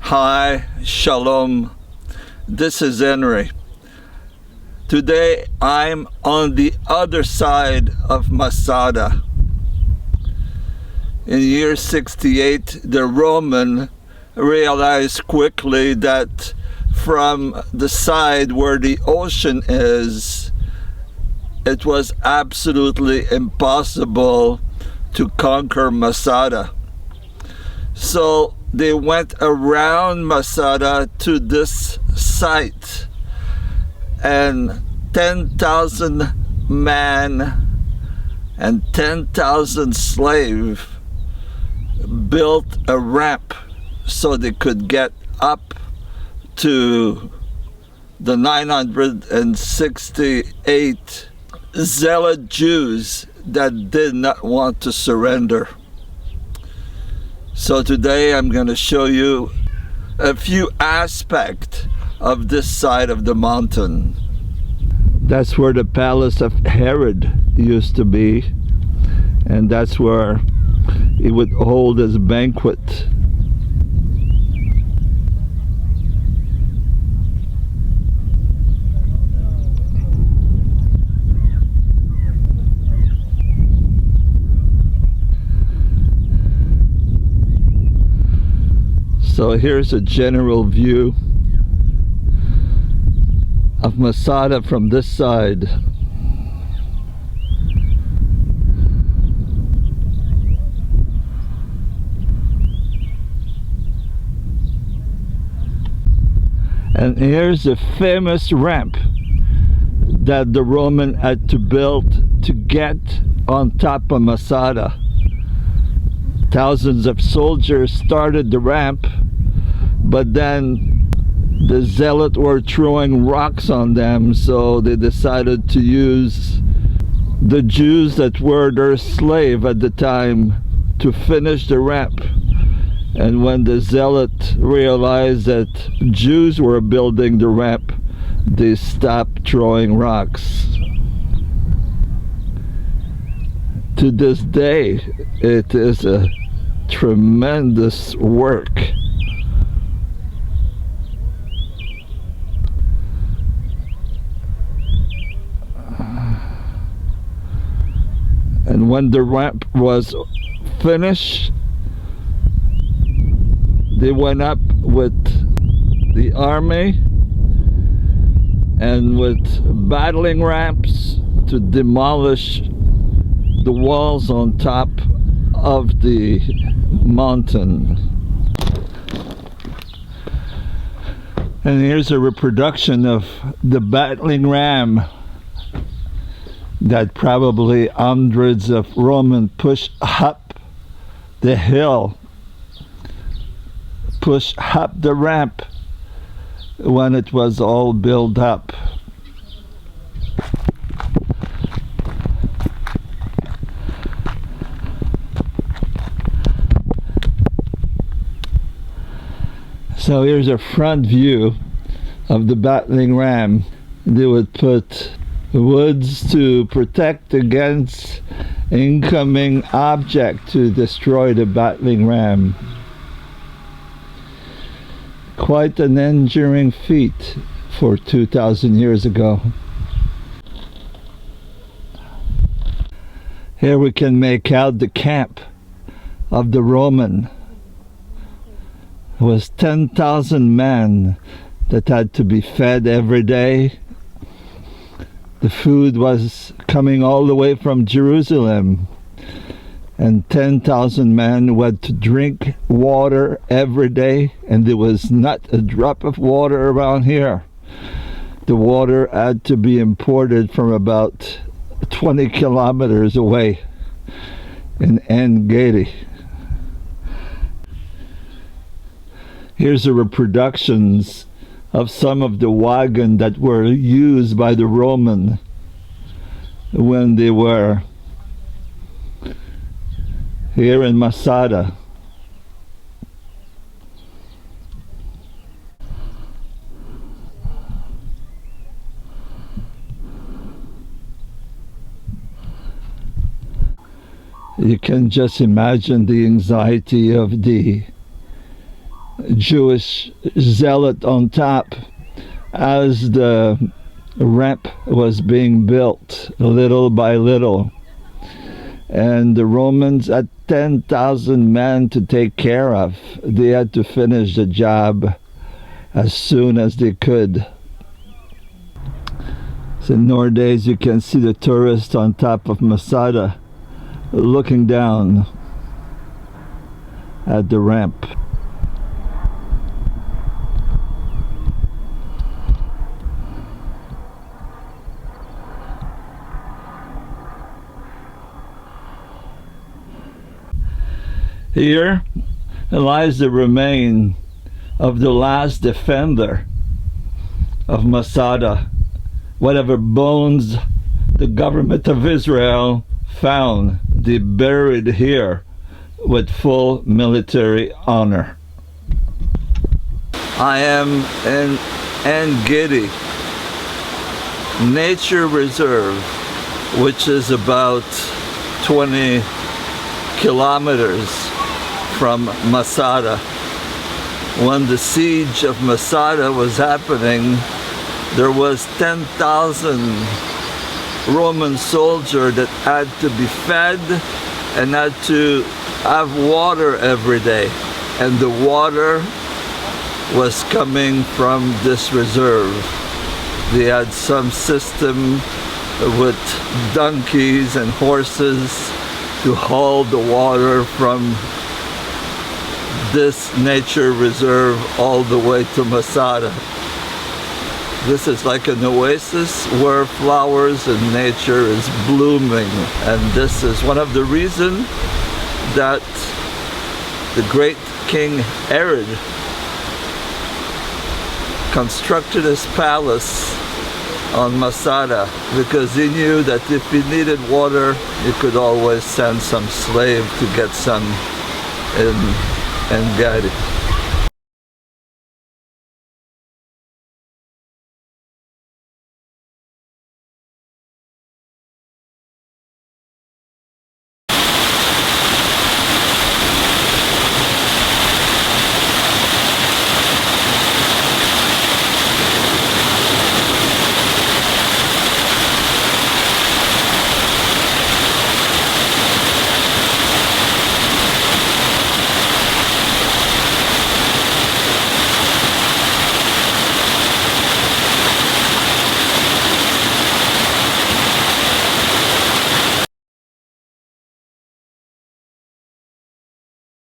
Hi, Shalom. This is Henry. Today I'm on the other side of MASADA. In year 68, the Roman realized quickly that from the side where the ocean is, it was absolutely impossible to conquer MASADA. So they went around MASADA to this site, and 10,000 men and 10,000 slaves built a ramp so they could get up to the 968 zealot Jews that did not want to surrender. So today I'm going to show you a few aspects of this side of the mountain. That's where the palace of Herod used to be, and that's where he would hold his banquet. So here's a general view of MASADA from this side. And here's a famous ramp that the Roman had to build to get on top of MASADA. Thousands of soldiers started the ramp, but then the zealots were throwing rocks on them, so they decided to use the Jews that were their slave at the time to finish the ramp. And when the zealots realized that Jews were building the ramp, they stopped throwing rocks. To this day, it is a tremendous work. And when the ramp was finished, they went up with the army and with battering rams to demolish the walls on top of the mountain. And here's a reproduction of the battering ram that probably hundreds of Romans pushed up the hill, pushed up the ramp when it was all built up. So here's a front view of the battering ram. They would put woods to protect against incoming object to destroy the battering ram. Quite an enduring feat for 2,000 years ago. Here we can make out the camp of the Roman. It was 10,000 men that had to be fed every day. The food was coming all the way from Jerusalem, and 10,000 men who had to drink water every day, and there was not a drop of water around here. The water had to be imported from about 20 kilometers away in En-Gedi. Here's the reproductions of some of the wagon that were used by the Roman when they were here in MASADA. You can just imagine the anxiety of the Jewish zealot on top as the ramp was being built little by little. And the Romans had 10,000 men to take care of. They had to finish the job as soon as they could. So nowadays you can see the tourists on top of MASADA looking down at the ramp. Here lies the remain of the last defender of MASADA. Whatever bones the government of Israel found, they buried here with full military honor. I am in En-Gedi Nature Reserve, which is about 20 kilometers from MASADA. When the siege of MASADA was happening, there was 10,000 Roman soldiers that had to be fed and had to have water every day. And the water was coming from this reserve. They had some system with donkeys and horses to haul the water from this nature reserve all the way to MASADA. This is like an oasis where flowers and nature is blooming, and this is one of the reasons that the great King Herod constructed his palace on MASADA, because he knew that if he needed water, he could always send some slave to get some in En-Gedi.